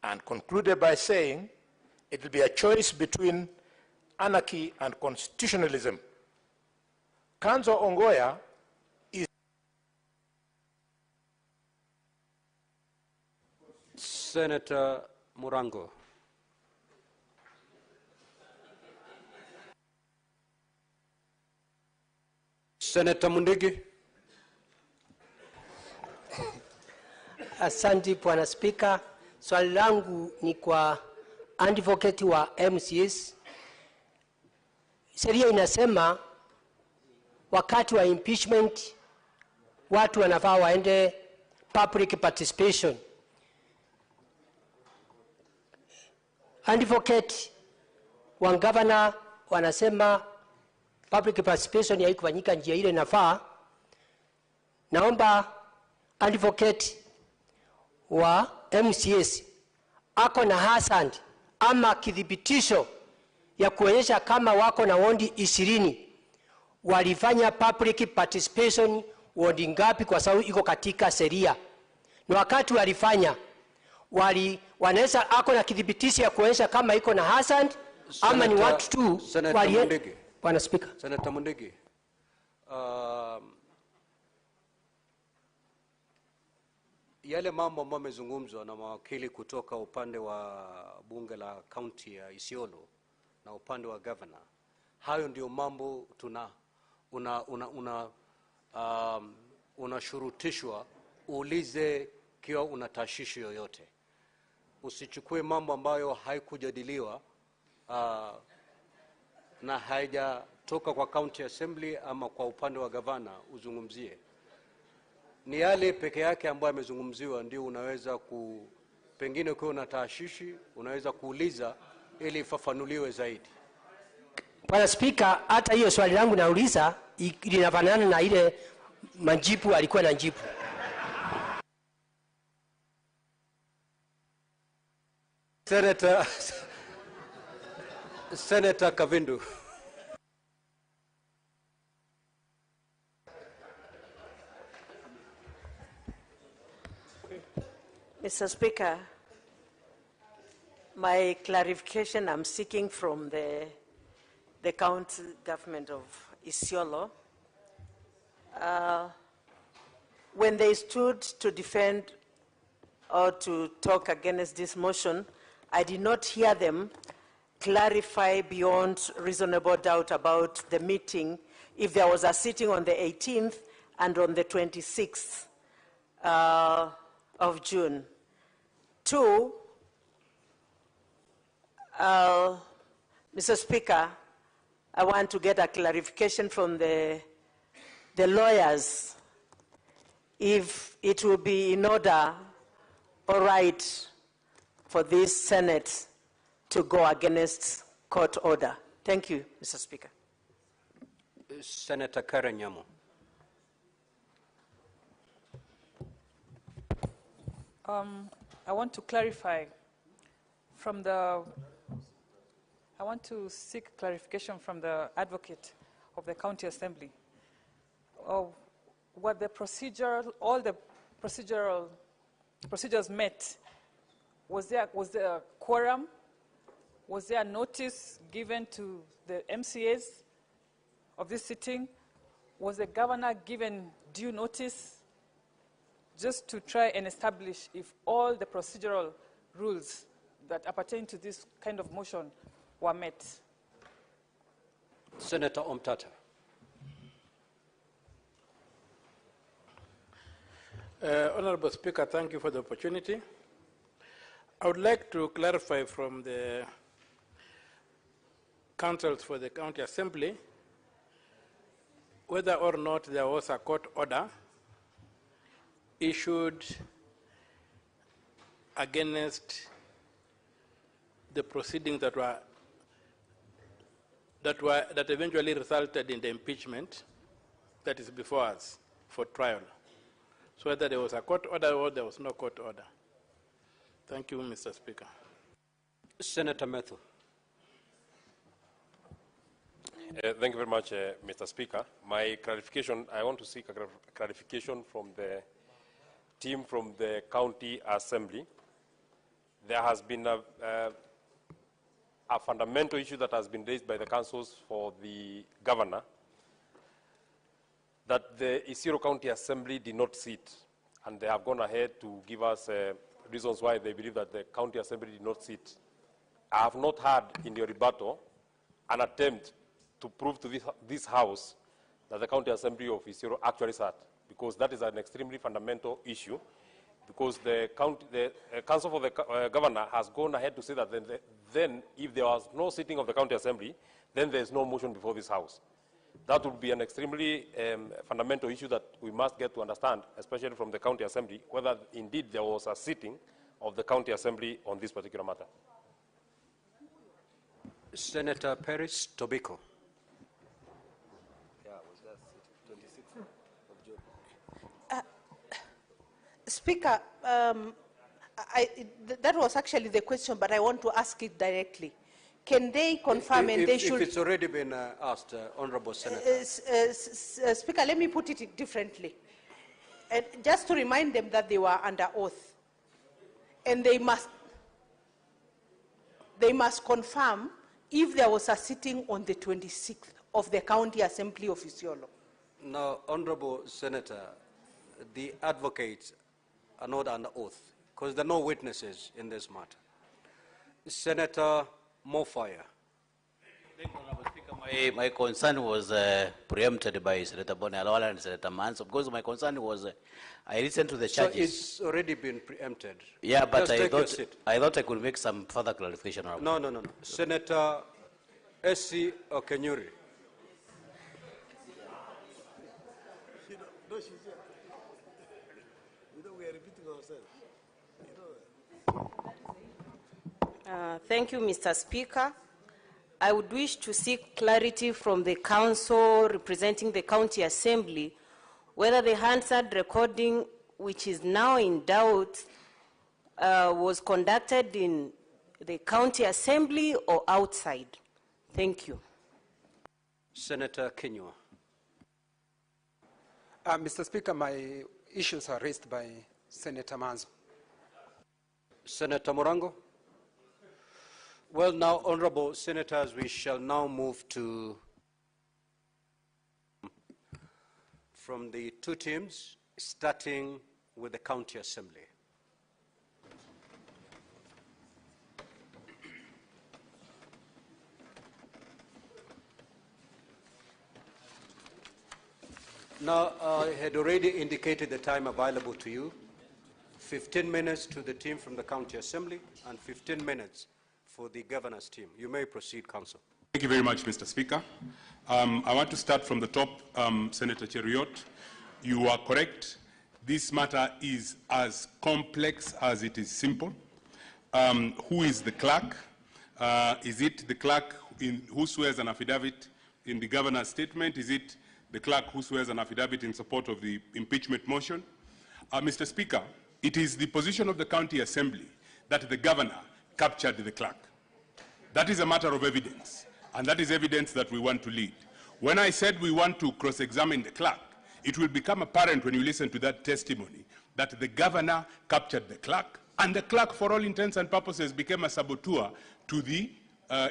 and concluded by saying it will be a choice between anarchy and constitutionalism. Kanzo Ongoya is Senator Murango. Senator Mundigi. Asante Bwana Spika. Swali langu ni kwa advocate wa MCS. Sheria inasema wakati wa impeachment watu wanafaa waende public participation. Advocate wa governor wanasema public participation haikufanyika njia ile inafaa. Naomba advocate wa MCS ako na hasand ama kidhibitisho ya kuonyesha kama wako na wondi 20 walifanya public participation wondi ngapi, kwa sababu iko katika sheria. Na wakati walifanya wanaweza ako na kidhibitisho ya kuonyesha kama iko na hasand ama ni watu tu wali. Bwana Speaker. Senator Mundigi. Yale mambo ambayo yamezungumzwa na mawakili kutoka upande wa bunge la county ya Isiolo na upande wa governor, hayo ndio mambo unashurutishwa uulize kiwa una tashishi yoyote. Usichukue mambo ambayo haikujadiliwa na haijatoka kwa county assembly ama kwa upande wa governor uzungumzie. Ni yale peke yake ambayo yamezungumziwa ndio unaweza pengine ukiwa una tashishi unaweza kuuliza ili ifafanuliwe zaidi. Bwana Speaker, hata hiyo swali langu nauliza linafanana na ile majibu alikuwa na jibu. Senator Kavindu. Mr. Speaker, my clarification I'm seeking from the county government of Isiolo. When they stood to defend or to talk against this motion, I did not hear them clarify beyond reasonable doubt about the meeting, if there was a sitting on the 18th and on the 26th of June. Two, Mr. Speaker, I want to get a clarification from the lawyers if it will be in order or right for this Senate to go against court order. Thank you, Mr. Speaker. Senator Karen Nyamu. I want to clarify I want to seek clarification from the advocate of the county assembly of what the all the procedures met. Was there a quorum? Was there a notice given to the MCAs of this sitting? Was the governor given due notice? Just to try and establish if all the procedural rules that appertain to this kind of motion were met. Senator Omtata. Honorable Speaker, thank you for the opportunity. I would like to clarify from the councils for the county assembly whether or not there was a court order issued against the proceedings that eventually resulted in the impeachment that is before us for trial. So whether there was a court order or there was no court order. Thank you, Mr. Speaker. Senator Methu. Thank you very much, Mr. Speaker. My clarification, I want to seek a clarification from the team from the county assembly. there has been a fundamental issue that has been raised by the councils for the governor, that the Isiolo County Assembly did not sit, and they have gone ahead to give us reasons why they believe that the County Assembly did not sit. I have not heard in your rebuttal an attempt to prove to this House that the County Assembly of Isiolo actually sat, because that is an extremely fundamental issue, because the Council for the Governor has gone ahead to say that then if there was no sitting of the County Assembly, then there is no motion before this House. That would be an extremely fundamental issue that we must get to understand, especially from the County Assembly, whether indeed there was a sitting of the County Assembly on this particular matter. Senator Paris Tobiko. Speaker, that was actually the question, but I want to ask it directly. Can they confirm and they should... If it's already been asked, Honorable Senator. Speaker, let me put it differently. And just to remind them that they were under oath. And they must confirm if there was a sitting on the 26th of the County Assembly of Isiolo. Now, Honorable Senator, the advocates are not under oath because there are no witnesses in this matter. Senator Mofire. Thank you, Honorable Speaker. My concern was preempted by Senator Bonalwala and Senator Manso, because my concern was I listened to the charges. So it's already been preempted. Yeah, but I thought I could make some further clarification. No. Senator S.C. Okenyuri. Thank you, Mr. Speaker. I would wish to seek clarity from the council representing the County Assembly whether the Hansard recording, which is now in doubt, was conducted in the County Assembly or outside. Thank you. Senator Kenywa. Mr. Speaker, my issues are raised by Senator Manzo. Senator Morango. Well, now, Honorable Senators, we shall now move to from the two teams, starting with the County Assembly. Now, I had already indicated the time available to you. 15 minutes to the team from the County Assembly and 15 minutes for the governor's team. You may proceed, Council. Thank you very much, Mr. Speaker. I want to start from the top, Senator Cheriot. You are correct. This matter is as complex as it is simple. Who is the clerk? Is it the clerk who swears an affidavit in the governor's statement? Is it the clerk who swears an affidavit in support of the impeachment motion? Mr. Speaker, it is the position of the County Assembly that the governor captured the clerk. That is a matter of evidence, and that is evidence that we want to lead. When I said we want to cross-examine the clerk, it will become apparent when you listen to that testimony that the governor captured the clerk, and the clerk, for all intents and purposes, became a saboteur to the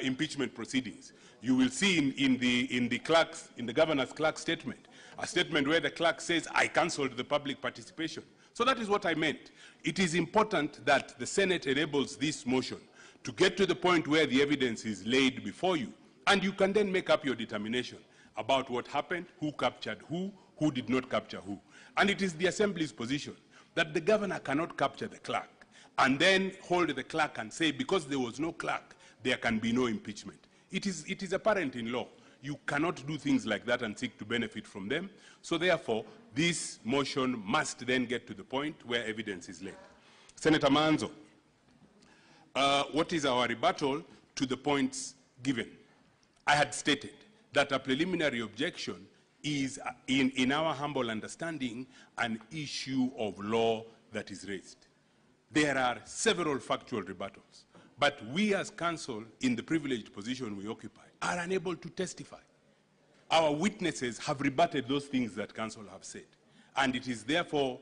impeachment proceedings. You will see in the governor's clerk statement, a statement where the clerk says, I cancelled the public participation. So that is what I meant. It is important that the Senate enables this motion to get to the point where the evidence is laid before you, and you can then make up your determination about what happened, who captured who did not capture who. And it is the Assembly's position that the governor cannot capture the clerk and then hold the clerk and say, because there was no clerk, there can be no impeachment. It is apparent in law. You cannot do things like that and seek to benefit from them. So therefore, this motion must then get to the point where evidence is laid. Senator Manzo, what is our rebuttal to the points given? I had stated that a preliminary objection is, in our humble understanding, an issue of law that is raised. There are several factual rebuttals, but we as counsel, in the privileged position we occupy, are unable to testify. Our witnesses have rebutted those things that counsel have said, and it is therefore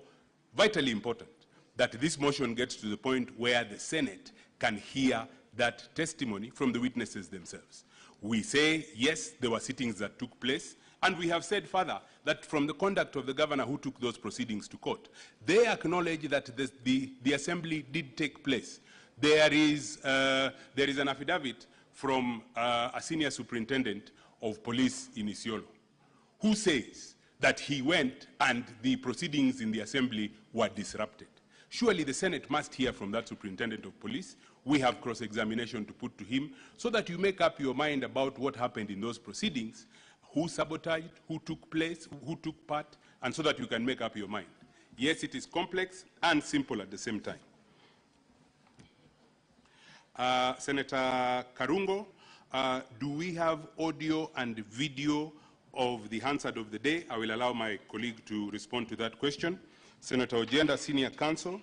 vitally important that this motion gets to the point where the Senate can hear that testimony from the witnesses themselves. We say, yes, there were sittings that took place, and we have said further that from the conduct of the governor who took those proceedings to court, they acknowledge that the assembly did take place. There is an affidavit from a senior superintendent of police in Isiolo who says that he went and the proceedings in the assembly were disrupted. Surely the Senate must hear from that superintendent of police. We have cross-examination to put to him so that you make up your mind about what happened in those proceedings, who sabotaged, who took place, who took part, and so that you can make up your mind. Yes, it is complex and simple at the same time. Senator Karungo, do we have audio and video of the Hansard of the day? I will allow my colleague to respond to that question. Senator Ojenda, Senior Counsel.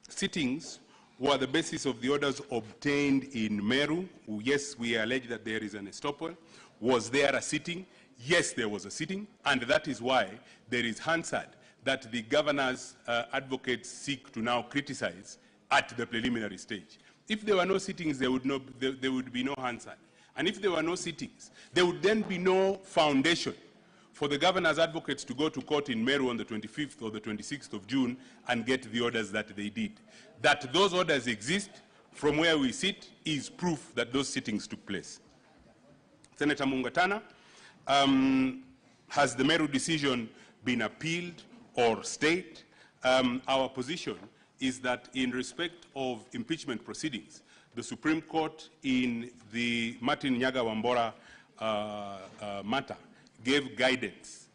Sittings were the basis of the orders obtained in Meru. Yes, we allege that there is an estoppel. Was there a sitting? Yes, there was a sitting, and that is why there is Hansard that the governor's advocates seek to now criticize at the preliminary stage. If there were no sittings, there would be no Hansard. And if there were no sittings, there would then be no foundation for the governor's advocates to go to court in Meru on the 25th or the 26th of June and get the orders that they did. That those orders exist from where we sit is proof that those sittings took place. Senator Mungatana, has the Meru decision been appealed or stayed? Our position is that in respect of impeachment proceedings, the Supreme Court in the Martin Nyaga Wambora matter gave guidance,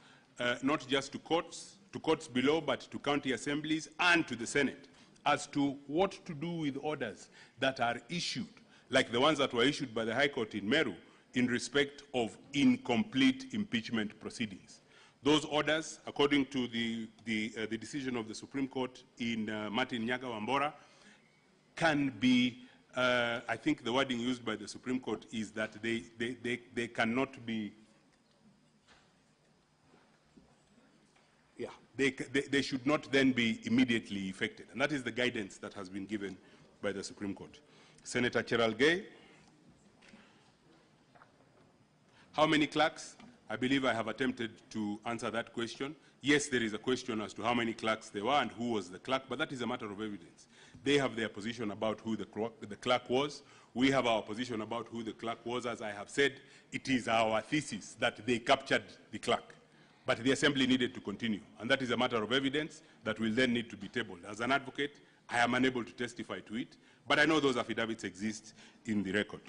not just to courts below, but to county assemblies and to the Senate, as to what to do with orders that are issued, like the ones that were issued by the High Court in Meru, in respect of incomplete impeachment proceedings. Those orders, according to the decision of the Supreme Court in Martin Nyaga Wambora, can be, I think the wording used by the Supreme Court is that they cannot be, they should not then be immediately effected. And that is the guidance that has been given by the Supreme Court. Senator Cheralgei, how many clerks? I believe I have attempted to answer that question. Yes, there is a question as to how many clerks there were and who was the clerk, but that is a matter of evidence. They have their position about who the clerk was. We have our position about who the clerk was. As I have said, it is our thesis that they captured the clerk. But the assembly needed to continue, and that is a matter of evidence that will then need to be tabled. As an advocate, I am unable to testify to it, but I know those affidavits exist in the record.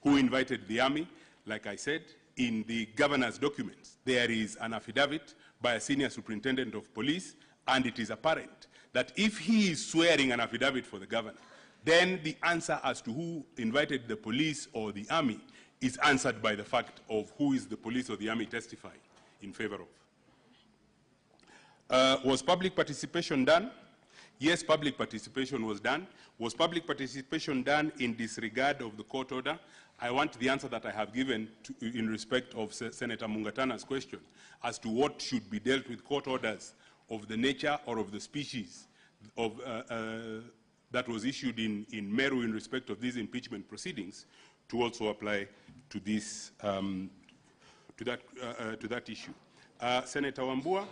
Who invited the army? Like I said, in the governor's documents, there is an affidavit by a senior superintendent of police, and it is apparent that if he is swearing an affidavit for the governor, then the answer as to who invited the police or the army is answered by the fact of who is the police or the army testifying in favor of. Was public participation done? Yes, public participation was done. Was public participation done in disregard of the court order? I want the answer that I have given in respect of Senator Mungatana's question as to what should be dealt with court orders of the nature or of the species of, that was issued in Meru in respect of these impeachment proceedings to also apply to this, to that issue. Senator Wambua,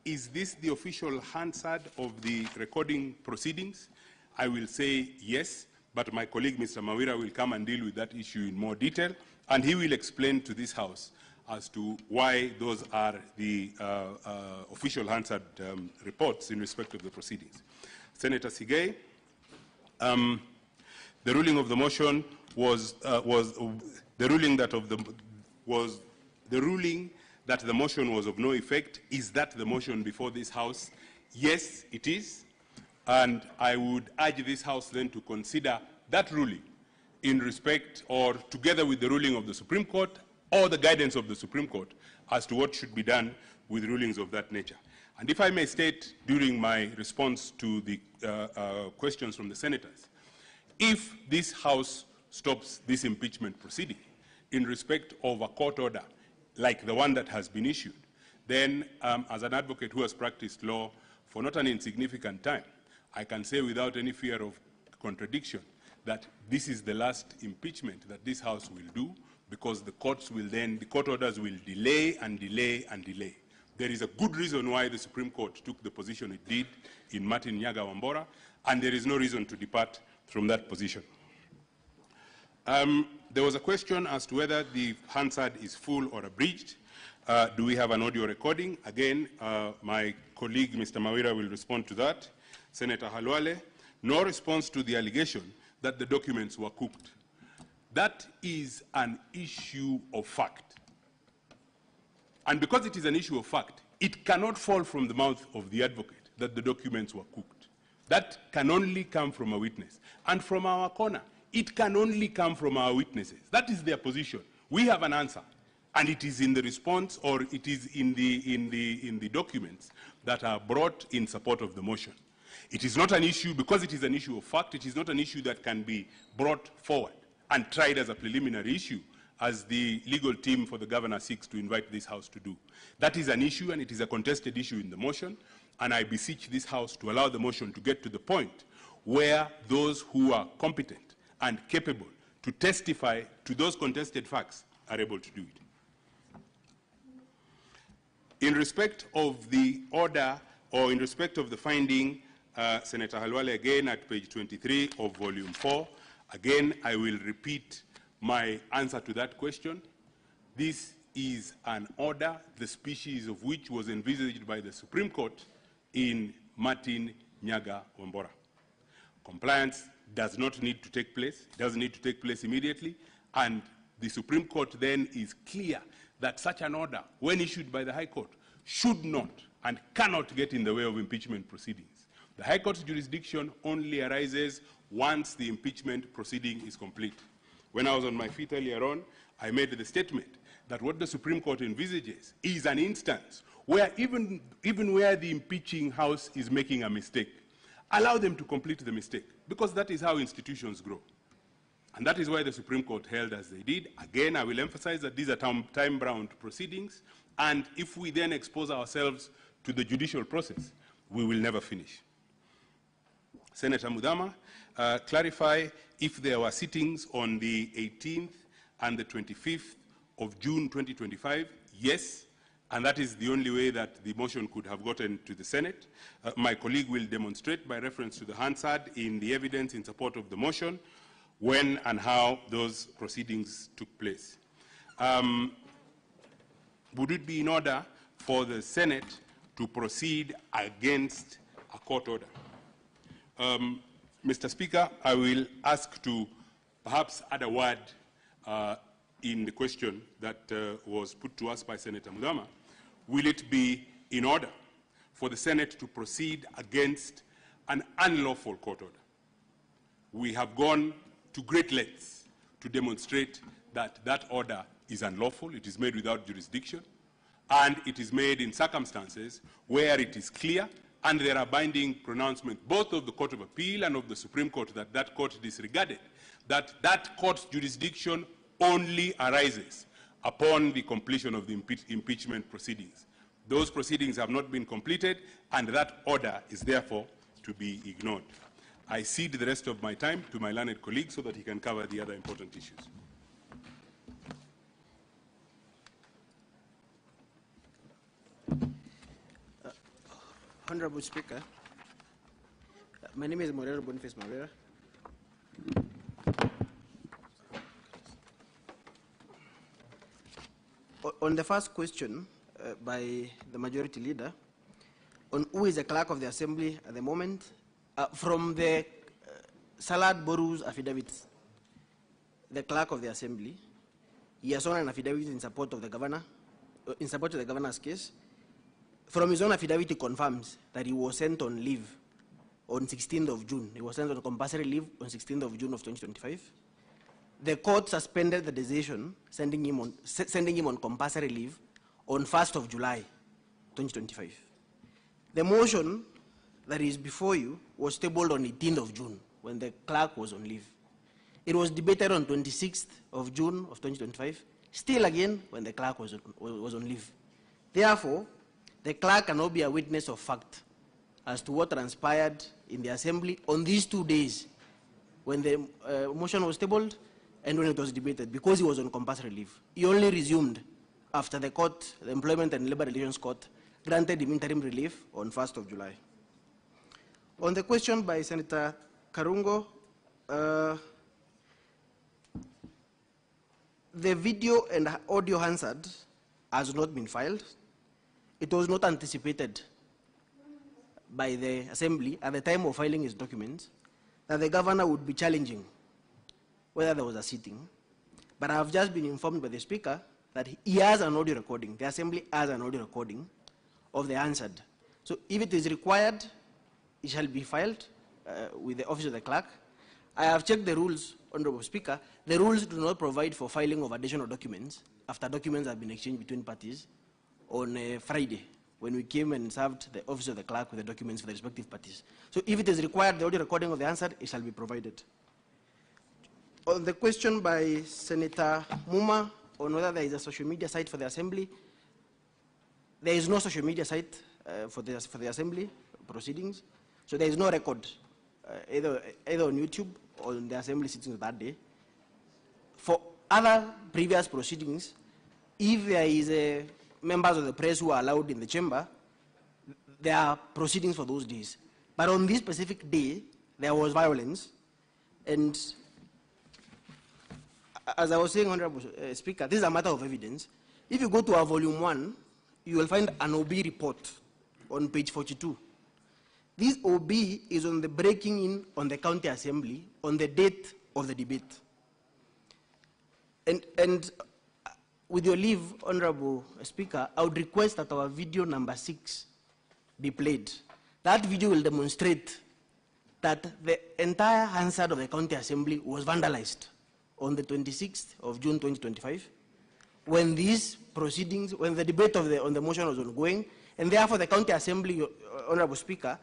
is this the official Hansard of the recording proceedings? I will say yes, but my colleague Mr. Mawira will come and deal with that issue in more detail, and he will explain to this House as to why those are the official Hansard reports in respect of the proceedings. Senator Sigei, the ruling of the motion was the ruling that the motion was of no effect. Is that the motion before this House? Yes, it is. And I would urge this House then to consider that ruling in respect or together with the ruling of the Supreme Court or the guidance of the Supreme Court as to what should be done with rulings of that nature. And if I may state during my response to the questions from the senators, if this House stops this impeachment proceeding in respect of a court order like the one that has been issued, then as an advocate who has practiced law for not an insignificant time, I can say without any fear of contradiction that this is the last impeachment that this House will do, because the courts will then, the court orders will delay and delay and delay. There is a good reason why the Supreme Court took the position it did in Martin Nyaga Wambora, and there is no reason to depart from that position. There was a question as to whether the Hansard is full or abridged. Do we have an audio recording? Again, my colleague, Mr. Mawira, will respond to that. Senator Halwale, no response to the allegation that the documents were cooked. That is an issue of fact. And because it is an issue of fact, it cannot fall from the mouth of the advocate that the documents were cooked. That can only come from a witness. And from our corner, it can only come from our witnesses. That is their position. We have an answer. And it is in the response, or it is in the documents that are brought in support of the motion. It is not an issue, because it is an issue of fact, it is not an issue that can be brought forward and tried as a preliminary issue, as the legal team for the governor seeks to invite this House to do. That is an issue, and it is a contested issue in the motion, and I beseech this House to allow the motion to get to the point where those who are competent and capable to testify to those contested facts are able to do it. In respect of the order, or in respect of the finding, Senator Halwale, again at page 23 of volume 4, again, I will repeat my answer to that question. This is an order, the species of which was envisaged by the Supreme Court in Martin Nyaga Wambora. Compliance does not need to take place, it doesn't need to take place immediately, and the Supreme Court then is clear that such an order, when issued by the High Court, should not and cannot get in the way of impeachment proceedings. The High Court's jurisdiction only arises once the impeachment proceeding is complete. When I was on my feet earlier on, I made the statement that what the Supreme Court envisages is an instance where even where the impeaching House is making a mistake, allow them to complete the mistake, because that is how institutions grow. And that is why the Supreme Court held as they did. Again, I will emphasize that these are time-bound proceedings, and if we then expose ourselves to the judicial process, we will never finish. Senator Mudama, clarify if there were sittings on the 18th and the 25th of June 2025. Yes, and that is the only way that the motion could have gotten to the Senate. My colleague will demonstrate by reference to the Hansard in the evidence in support of the motion when and how those proceedings took place. Would it be in order for the Senate to proceed against a court order? Mr. Speaker, I will ask to perhaps add a word in the question that was put to us by Senator Mudama. Will it be in order for the Senate to proceed against an unlawful court order? We have gone to great lengths to demonstrate that that order is unlawful, it is made without jurisdiction, and it is made in circumstances where it is clear, and there are binding pronouncements both of the Court of Appeal and of the Supreme Court that that court disregarded, that that court's jurisdiction only arises upon the completion of the impeachment proceedings. Those proceedings have not been completed, and that order is therefore to be ignored. I cede the rest of my time to my learned colleague so that he can cover the other important issues. Honorable Speaker, my name is Morero Boniface Mawira. On the first question by the majority leader, on who is the clerk of the assembly at the moment, from the Salad Boru's affidavits, the clerk of the assembly, he has sworn an affidavit in support of the governor, in support of the governor's case. From his own affidavit, he confirms that he was sent on leave on 16th of June. He was sent on compulsory leave on 16th of June of 2025. The court suspended the decision, sending him on compulsory leave on 1st of July 2025. The motion that is before you was tabled on 18th of June when the clerk was on leave. It was debated on 26th of June of 2025, still again when the clerk was on leave. Therefore, the clerk cannot be a witness of fact as to what transpired in the assembly on these 2 days when the motion was tabled and when it was debated, because he was on compulsory leave. He only resumed after the court, the Employment and Labor Relations Court, granted him interim relief on 1st of July. On the question by Senator Karungo, the video and audio Hansard has not been filed. It was not anticipated by the Assembly at the time of filing his documents that the governor would be challenging whether there was a sitting. But I have just been informed by the Speaker that he has an audio recording, the Assembly has an audio recording of the Hansard. So if it is required, it shall be filed with the Office of the Clerk. I have checked the rules, Honorable Speaker. The rules do not provide for filing of additional documents after documents have been exchanged between parties on Friday, when we came and served the Office of the Clerk with the documents for the respective parties. So if it is required, the audio recording of the answer, it shall be provided. On the question by Senator Muma on whether there is a social media site for the Assembly, there is no social media site for the Assembly proceedings. So there is no record, either on YouTube or in the Assembly sittings that day. For other previous proceedings, if there is members of the press who are allowed in the chamber, there are proceedings for those days. But on this specific day, there was violence. And as I was saying, Honorable Speaker, this is a matter of evidence. If you go to our volume 1, you will find an OB report on page 42. This OB is on the breaking in on the county assembly on the date of the debate. And with your leave, Honorable Speaker, I would request that our video number 6 be played. That video will demonstrate that the entire Hansard of the county assembly was vandalized on the 26th of June 2025, when these proceedings, when the debate on the motion was ongoing, and therefore the county assembly, Honorable Speaker,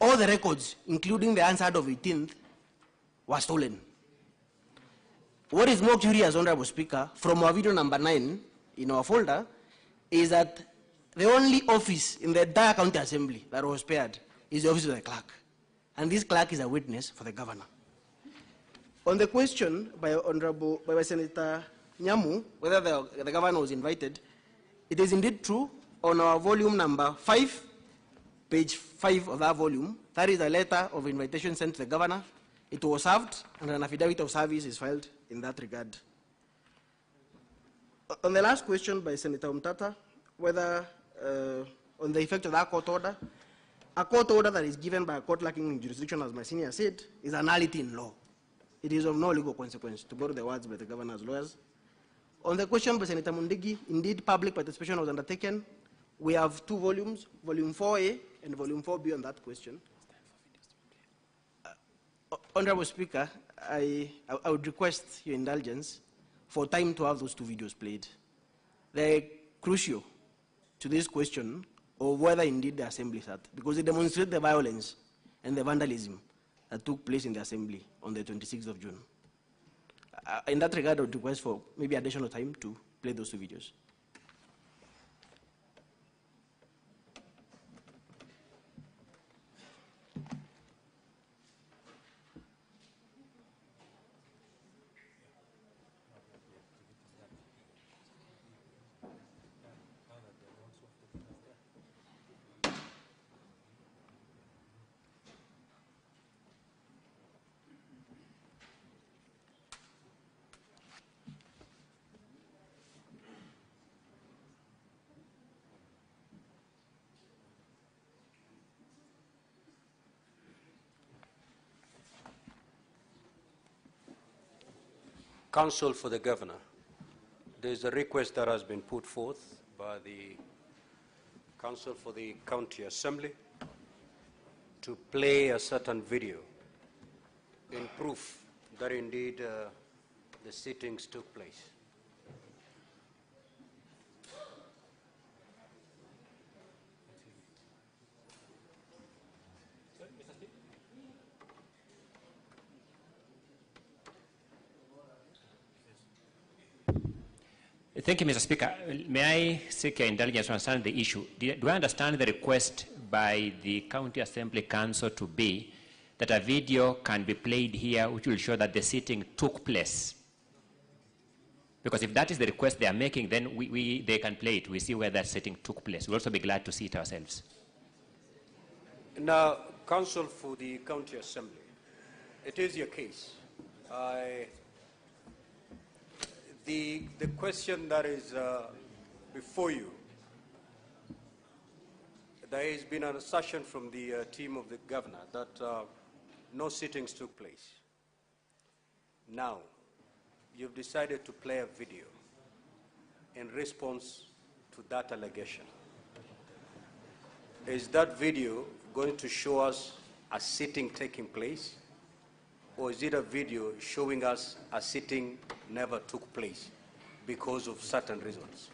all the records, including the Hansard of 18th, were stolen. What is more curious, Honorable Speaker, from our video number 9 in our folder, is that the only office in the entire county assembly that was spared is the office of the clerk. And this clerk is a witness for the governor. On the question by Senator Nyamu, whether the governor was invited, it is indeed true. On our volume number 5, page 5 of that volume, that is a letter of invitation sent to the governor. It was served, and an affidavit of service is filed in that regard. On the last question by Senator Umtata, whether on the effect of that court order, a court order that is given by a court lacking in jurisdiction, as my senior said, is a nullity in law. It is of no legal consequence, to borrow the words by the governor's lawyers. On the question by Senator Mundigi, indeed public participation was undertaken. We have 2 volumes, volume 4A and volume 4B on that question. Honorable Speaker, I would request your indulgence for time to have those 2 videos played. They're crucial to this question of whether indeed the assembly sat, because they demonstrate the violence and the vandalism that took place in the assembly on the 26th of June. In that regard, I would request for maybe additional time to play those 2 videos. Counsel for the Governor, there is a request that has been put forth by the Counsel for the County Assembly to play a certain video in proof that indeed the sittings took place. Thank you, Mr. Speaker. May I seek your indulgence to understand the issue? Do I understand the request by the County Assembly Council to be that a video can be played here which will show that the sitting took place? Because if that is the request they are making, then they can play it. We see where that sitting took place. We'll also be glad to see it ourselves. Now, Counsel for the County Assembly, it is your case. The question that is before you, there has been an assertion from the team of the governor that no sittings took place. Now, you've decided to play a video in response to that allegation. Is that video going to show us a sitting taking place, or is it a video showing us a sitting never took place because of certain reasons?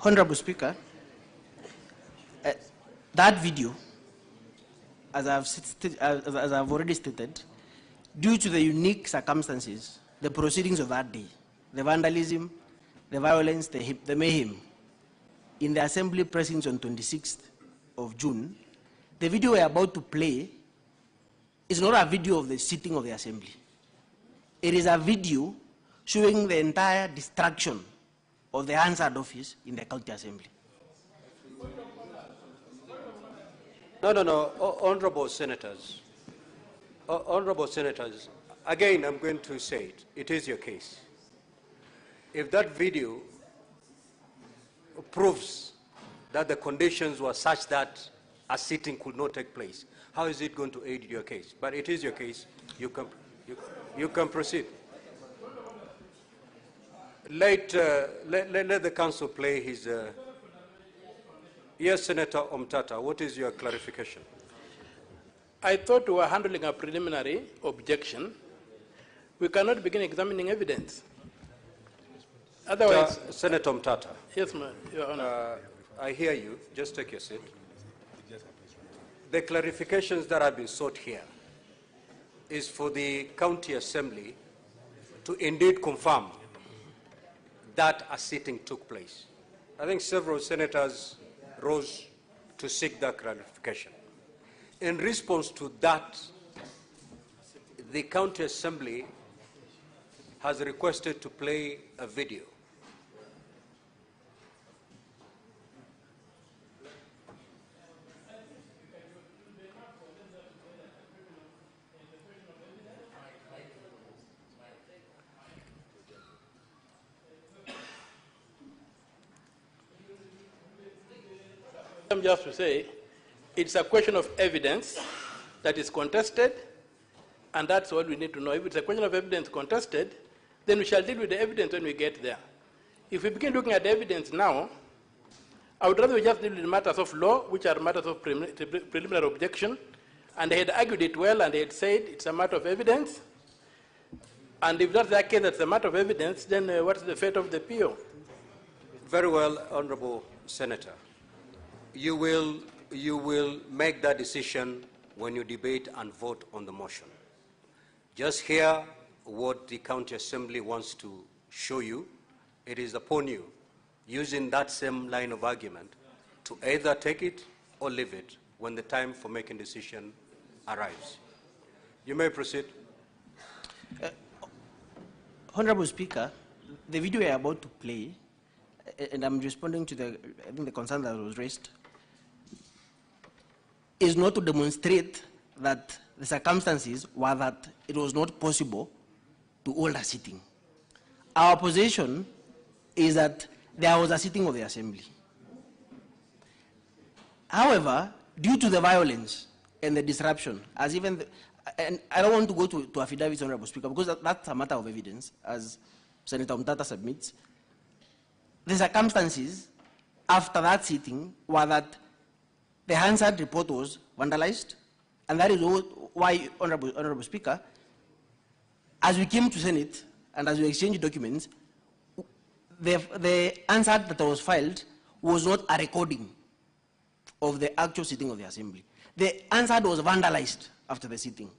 Honorable Speaker, that video, as I've already stated, due to the unique circumstances, the proceedings of that day, the vandalism, the violence, the mayhem, in the Assembly precincts on 26th of June, the video we're about to play is not a video of the sitting of the Assembly. It is a video showing the entire destruction of the Hansard office in the County Assembly. No, honorable senators. Honorable senators, again, I'm going to say it. It is your case. If that video proves that the conditions were such that a sitting could not take place, how is it going to aid your case? But it is your case. You can proceed. Let the council play his... Yes, Senator Omtata, what is your clarification? I thought we were handling a preliminary objection. We cannot begin examining evidence. Otherwise... Senator Omtata. Yes, Your Honor. I hear you. Just take your seat. The clarifications that have been sought here is for the County Assembly to indeed confirm that a sitting took place. I think several senators rose to seek that clarification. In response to that, the County Assembly has requested to play a video. Just to say, it's a question of evidence that is contested, and that's all we need to know. If it's a question of evidence contested, then we shall deal with the evidence when we get there. If we begin looking at the evidence now, I would rather we just deal with matters of law, which are matters of preliminary objection, and they had argued it well, and they had said it's a matter of evidence. And if that's the case, that's a matter of evidence, then what's the fate of the PO? Very well, Honorable Senator. You will make that decision when you debate and vote on the motion. Just hear what the County Assembly wants to show you. It is upon you, using that same line of argument, to either take it or leave it when the time for making decision arrives. You may proceed. Honorable Speaker, the video we are about to play, and I'm responding to the concern that was raised, is not to demonstrate that the circumstances were that it was not possible to hold a sitting. Our position is that there was a sitting of the Assembly. However, due to the violence and the disruption, and I don't want to go to affidavits, Honorable Speaker, because that's a matter of evidence, as Senator Omtata submits. The circumstances after that sitting were that the Hansard report was vandalized, and that is why, Honorable Speaker, as we came to Senate and as we exchanged documents, the Hansard that was filed was not a recording of the actual sitting of the assembly. The Hansard was vandalized after the sitting.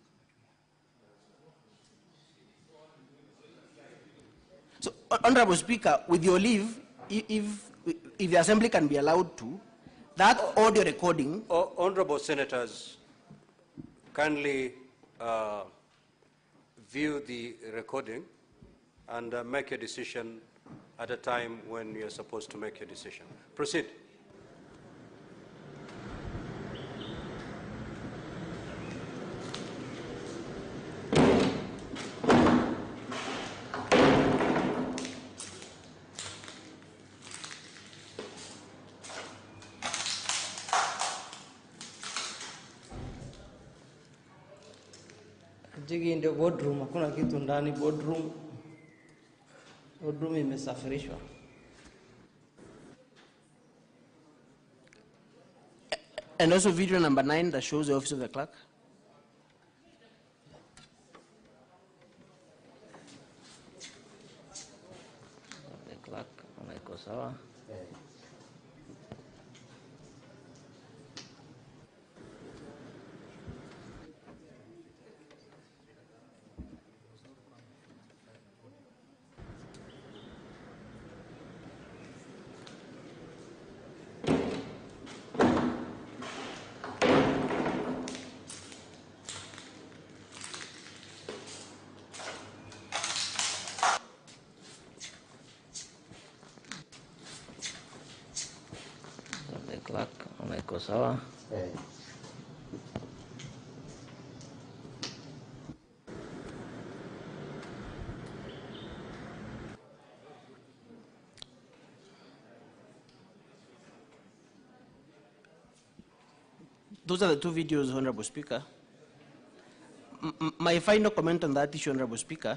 So, Honorable Speaker, with your leave, if the assembly can be allowed to, that audio recording... Honorable Senators, kindly view the recording and make a decision at a time when you're supposed to make your decision. Proceed. Jigi in the boardroom, hakuna kitu ndani boardroom. Boardroom imesafirishwa. And also video number 9 that shows the office of the clerk. The clerk, anaiko sawa. Clerk, anaiko sawa. Those are the two videos, Honorable Speaker. My final comment on that issue, Honorable Speaker,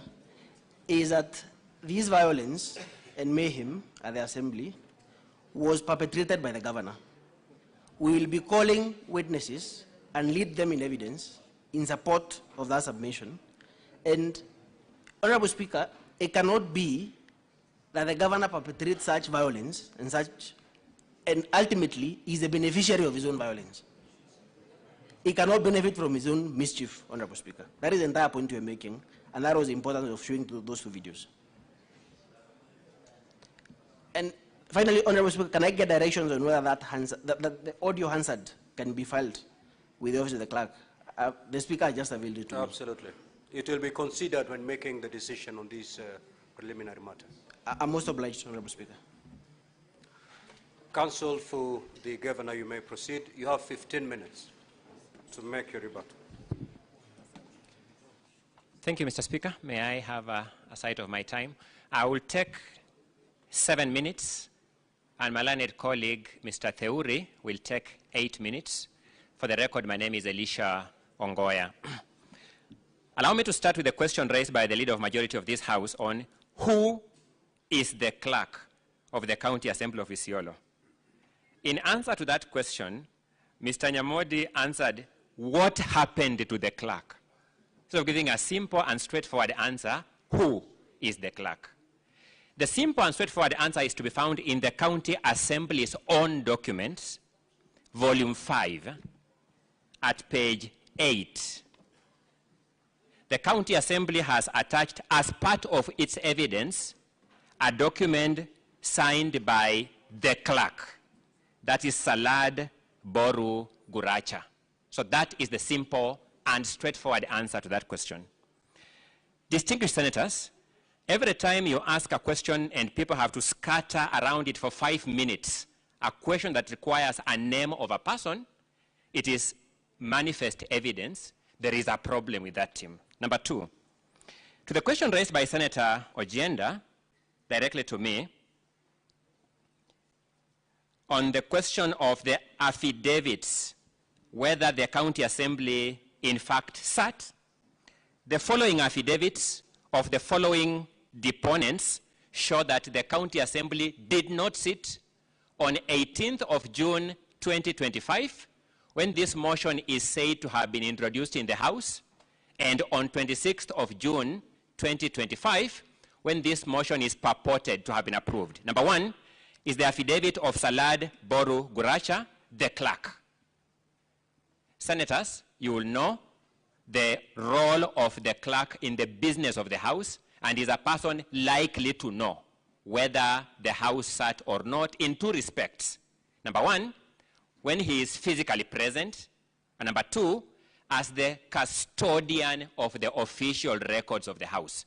is that this violence and mayhem at the Assembly was perpetrated by the governor. We will be calling witnesses and lead them in evidence in support of that submission. And, Honorable Speaker, it cannot be that the governor perpetrates such violence and ultimately is the beneficiary of his own violence. He cannot benefit from his own mischief, Honorable Speaker. That is the entire point you are making, and that was the importance of showing those two videos. And finally, Honorable Speaker, can I get directions on whether that the audio Hansard can be filed with the office of the clerk? The Speaker just availed it to me. Absolutely. It will be considered when making the decision on this preliminary matter. I'm most obliged, Honorable Speaker. Counsel for the Governor, you may proceed. You have 15 minutes to make your rebuttal. Thank you, Mr. Speaker. May I have a sight of my time? I will take 7 minutes, and my learned colleague, Mr. Theuri, will take 8 minutes. For the record, my name is Elisha Ongoya. Allow me to start with the question raised by the leader of majority of this House on who is the clerk of the County Assembly of Isiolo. In answer to that question, Mr. Nyamodi answered, what happened to the clerk? So of giving a simple and straightforward answer, who is the clerk? The simple and straightforward answer is to be found in the County Assembly's own documents, volume 5, at page 8. The County Assembly has attached as part of its evidence a document signed by the clerk. That is Salad Boru Guracha. So that is the simple and straightforward answer to that question. Distinguished senators, every time you ask a question and people have to scatter around it for 5 minutes, a question that requires a name of a person, it is manifest evidence there is a problem with that team. Number 2, to the question raised by Senator Ojienda, directly to me, on the question of the affidavits, whether the County Assembly in fact sat, the following affidavits of the following deponents show that the County Assembly did not sit on 18th of June 2025, when this motion is said to have been introduced in the House, and on 26th of June 2025, when this motion is purported to have been approved. Number 1 is the affidavit of Salad Boru Guracha, the clerk. senators, you will know the role of the clerk in the business of the House, and is a person likely to know whether the House sat or not in two respects. Number one, when he is physically present, and number two, as the custodian of the official records of the House.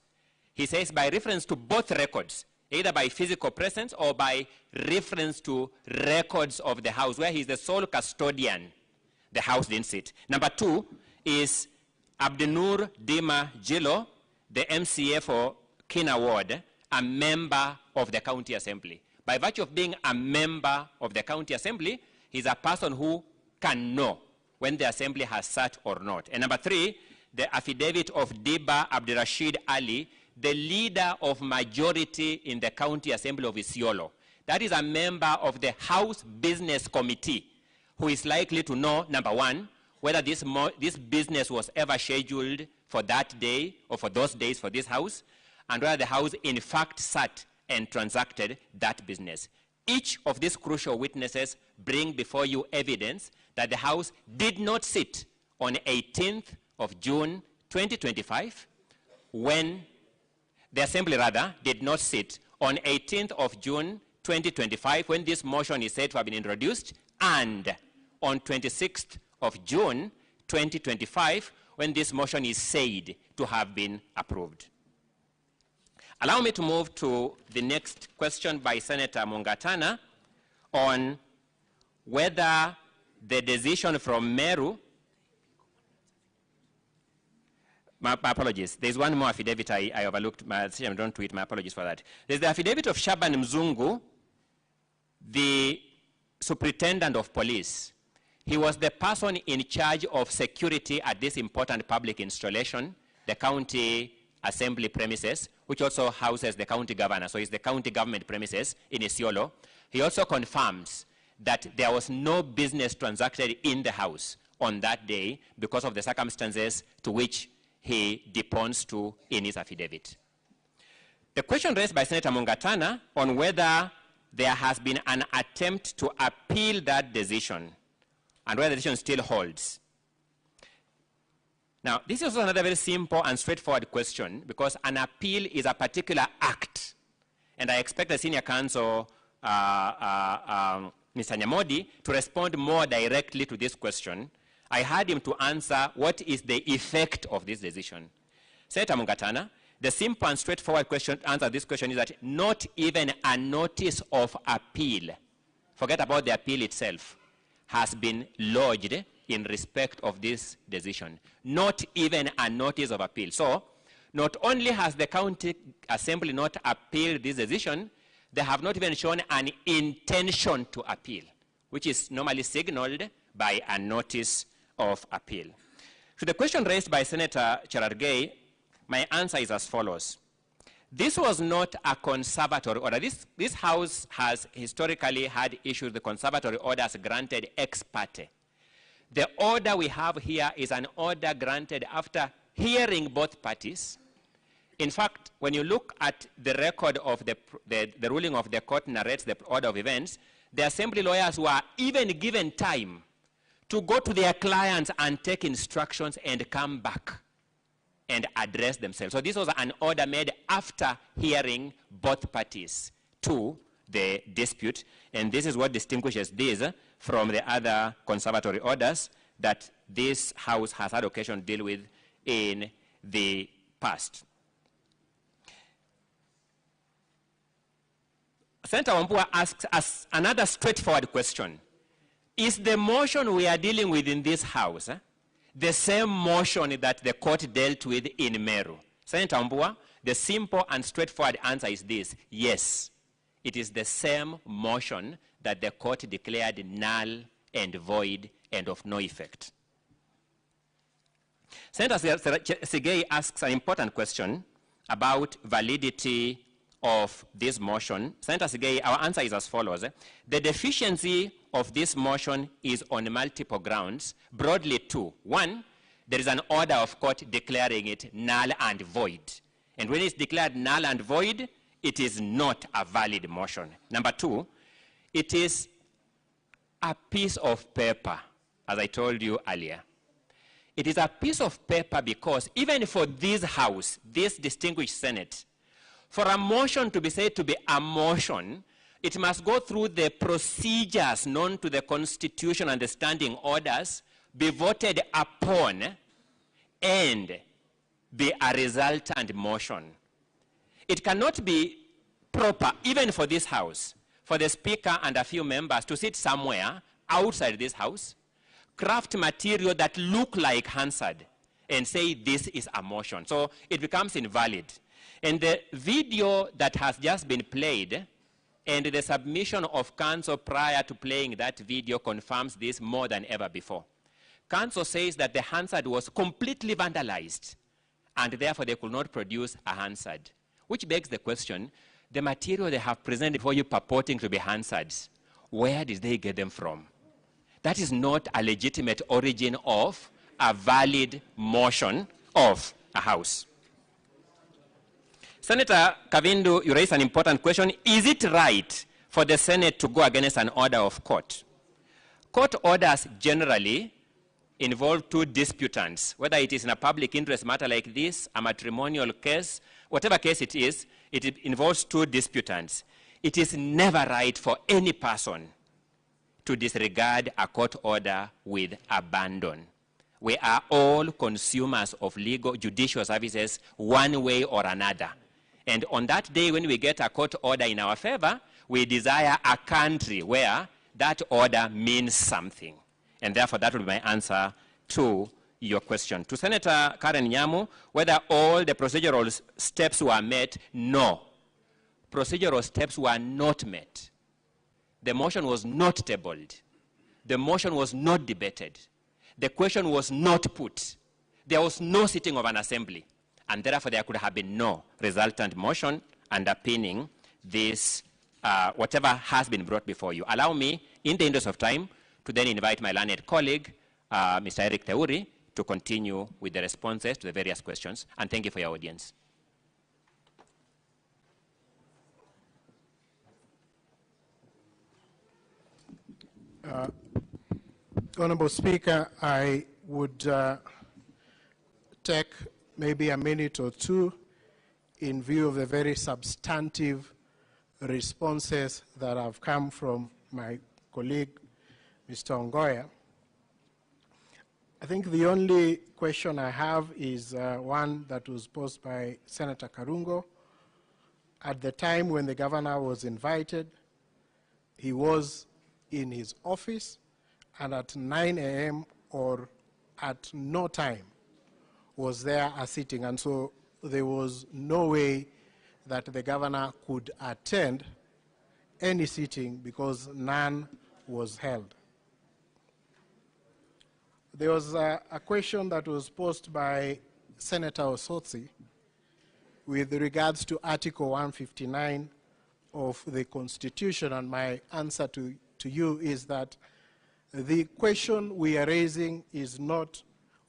He says by reference to both records, either by physical presence or by reference to records of the House, where he's the sole custodian, the House didn't sit. Number two is Abdinur Dima Jilo, the MCA for Kina Ward, a member of the County Assembly. By virtue of being a member of the County Assembly, he's a person who can know when the Assembly has sat or not. And number three, the affidavit of Diba Abdirashid Ali, the leader of majority in the County Assembly of Isiolo. That is a member of the House Business Committee who is likely to know, number one, whether this business was ever scheduled for that day or for those days for this House, and whether the House in fact sat and transacted that business. Each of these crucial witnesses bring before you evidence that the House did not sit on 18th of June 2025, when the Assembly rather did not sit on 18th of June 2025, when this motion is said to have been introduced, and on 26th of June 2025, when this motion is said to have been approved. Allow me to move to the next question by Senator Mungatana on whether the decision from Meru, my apologies, there's one more affidavit I overlooked, I don't tweet, my apologies for that. There's the affidavit of Shaban Mzungu, the superintendent of police. He was the person in charge of security at this important public installation, the county assembly premises, which also houses the county governor. So it's the county government premises in Isiolo. He also confirms that there was no business transacted in the House on that day because of the circumstances to which he deponds to in his affidavit. The question raised by Senator Mungatana on whether there has been an attempt to appeal that decision and whether the decision still holds. Now, this is also another very simple and straightforward question, because an appeal is a particular act. And I expect the senior counsel, Mr. Nyamodi, to respond more directly to this question. I had him to answer what is the effect of this decision. Senator Mungatana, the simple and straightforward answer to this question is that not even a notice of appeal, forget about the appeal itself, has been lodged in respect of this decision. Not even a notice of appeal. So, not only has the county assembly not appealed this decision, they have not even shown an intention to appeal, which is normally signaled by a notice of appeal. To the question raised by Senator Cherargei, my answer is as follows. This was not a conservatory order. This House has historically had issued the conservatory orders granted ex parte. The order we have here is an order granted after hearing both parties. In fact, when you look at the record of the ruling of the court narrates the order of events, the assembly lawyers were even given time to go to their clients and take instructions and come back and address themselves. So this was an order made after hearing both parties to the dispute, and this is what distinguishes this from the other conservatory orders that this House has had occasion to deal with in the past. Senator Wambua asks us another straightforward question. Is the motion we are dealing with in this House the same motion that the court dealt with in Meru? Senator Wambua, the simple and straightforward answer is this: yes. It is the same motion that the court declared null and void and of no effect. Senator Sigei asks an important question about validity of this motion. Senator Sigei, our answer is as follows. The deficiency of this motion is on multiple grounds, broadly two. One, there is an order of court declaring it null and void. And when it's declared null and void, it is not a valid motion. Number two, it is a piece of paper, as I told you earlier. It is a piece of paper because even for this House, this distinguished Senate, for a motion to be said to be a motion, it must go through the procedures known to the Constitution and the standing orders, be voted upon, and be a resultant motion. It cannot be proper, even for this House, for the Speaker and a few members to sit somewhere outside this House, craft material that look like Hansard, and say this is a motion. So it becomes invalid. And the video that has just been played and the submission of counsel prior to playing that video confirms this more than ever before. Counsel says that the Hansard was completely vandalized, and therefore they could not produce a Hansard, which begs the question, the material they have presented for you purporting to be Hansards, where did they get them from? That is not a legitimate origin of a valid motion of a House. Senator Kavindu, you raised an important question. Is it right for the Senate to go against an order of court? Court orders generally involve two disputants, whether it is in a public interest matter like this, a matrimonial case, whatever case it is, it involves two disputants. It is never right for any person to disregard a court order with abandon. We are all consumers of legal judicial services one way or another. And on that day when we get a court order in our favor, we desire a country where that order means something. And therefore, that will be my answer to your question. To Senator Karen Nyamu, whether all the procedural steps were met, no. Procedural steps were not met. The motion was not tabled. The motion was not debated. The question was not put. There was no sitting of an assembly. And therefore, there could have been no resultant motion underpinning this, whatever has been brought before you. Allow me, in the interest of time, to then invite my learned colleague, Mr. Eric Teuri, to continue with the responses to the various questions. And thank you for your audience. Honorable Speaker, I would take maybe a minute or two in view of the very substantive responses that have come from my colleague, Mr. Ongoya. I think the only question I have is one that was posed by Senator Karungo. At the time when the governor was invited, he was in his office, and at 9 a.m. or at no time was there a sitting, and so there was no way that the governor could attend any sitting because none was held. There was a question that was posed by Senator Osotsi with regards to Article 159 of the Constitution, and my answer to you is that the question we are raising is not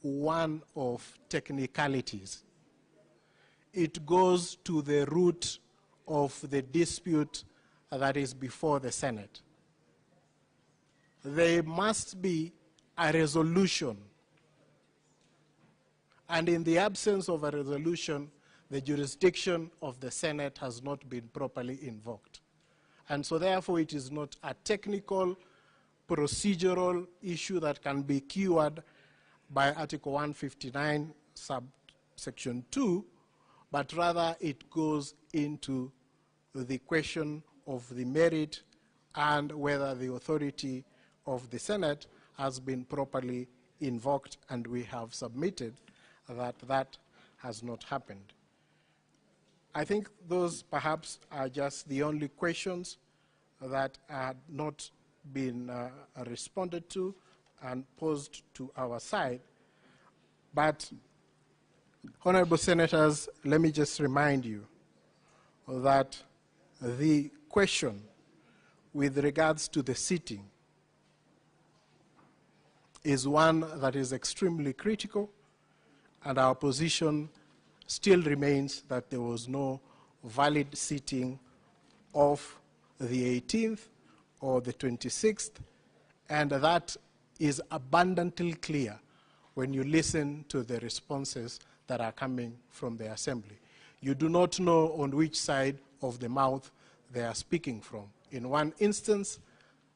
one of technicalities. It goes to the root of the dispute that is before the Senate. There must be a resolution, and in the absence of a resolution, the jurisdiction of the Senate has not been properly invoked. And so therefore it is not a technical, procedural issue that can be cured by Article 159, subsection 2, but rather it goes into the question of the merit and whether the authority of the Senate has been properly invoked, and we have submitted that that has not happened. I think those perhaps are just the only questions that had not been responded to and posed to our side. But, honorable senators, let me just remind you that the question with regards to the sitting is one that is extremely critical, and our position still remains that there was no valid sitting of the 18th or the 26th, and that is abundantly clear when you listen to the responses that are coming from the Assembly. You do not know on which side of the mouth they are speaking from. In one instance,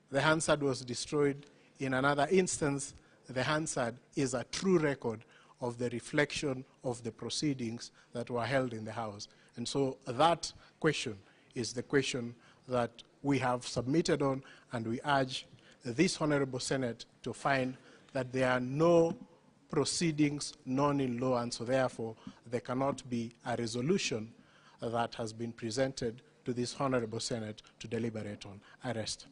the Hansard was destroyed. In another instance, the Hansard is a true record of the reflection of the proceedings that were held in the House. And so that question is the question that we have submitted on, and we urge this Honorable Senate to find that there are no proceedings known in law, and so therefore there cannot be a resolution that has been presented to this Honorable Senate to deliberate on. I rest.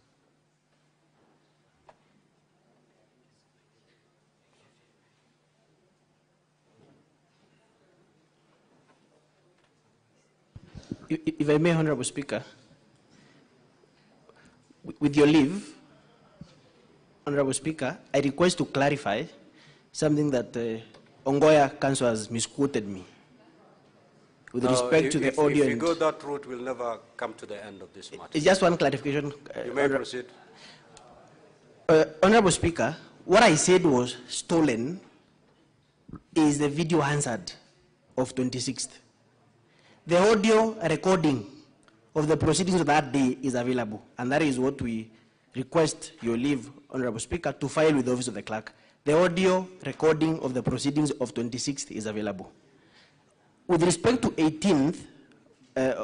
If I may, Honorable Speaker, with your leave, Honorable Speaker, I request to clarify something that Ongoya Council has misquoted me. With respect to the audio. If you go that route, we'll never come to the end of this matter. It's just one clarification. You may proceed. Honorable Speaker, what I said was stolen is the video Hansard of 26th. The audio recording of the proceedings of that day is available, and that is what we request your leave, Honorable Speaker, to file with the Office of the Clerk. The audio recording of the proceedings of 26th is available. With respect to 18th,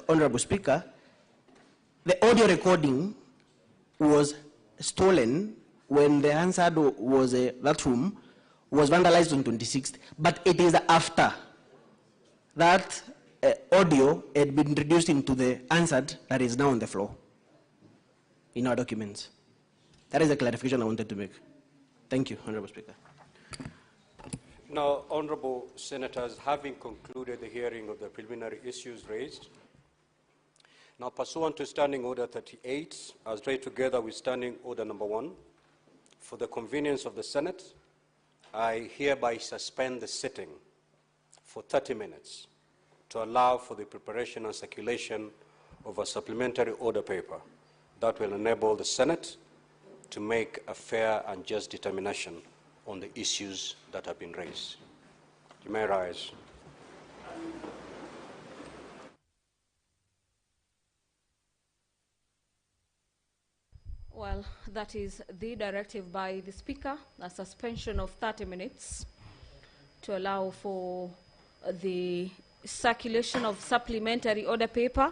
Honorable Speaker, the audio recording was stolen when the Hansard was, that room was vandalized on 26th, but it is after that audio had been introduced into the Hansard that is now on the floor in our documents. That is the clarification I wanted to make. Thank you, Honorable Speaker. Now, Honorable Senators, having concluded the hearing of the preliminary issues raised, now pursuant to Standing Order 38, as read together with Standing Order number 1, for the convenience of the Senate, I hereby suspend the sitting for 30 minutes to allow for the preparation and circulation of a supplementary order paper that will enable the Senate to make a fair and just determination on the issues that have been raised. You may rise. Well, that is the directive by the Speaker, a suspension of 30 minutes to allow for the circulation of supplementary order paper.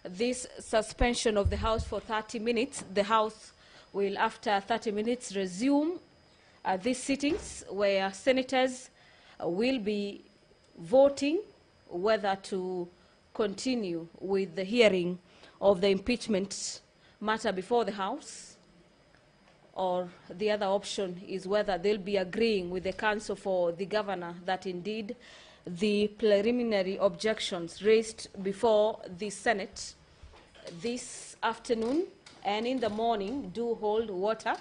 This suspension of the House for 30 minutes, the House will, after 30 minutes, resume these sittings where senators will be voting whether to continue with the hearing of the impeachment matter before the House, or the other option is whether they'll be agreeing with the Council for the Governor that indeed the preliminary objections raised before the Senate this afternoon and in the morning do hold water.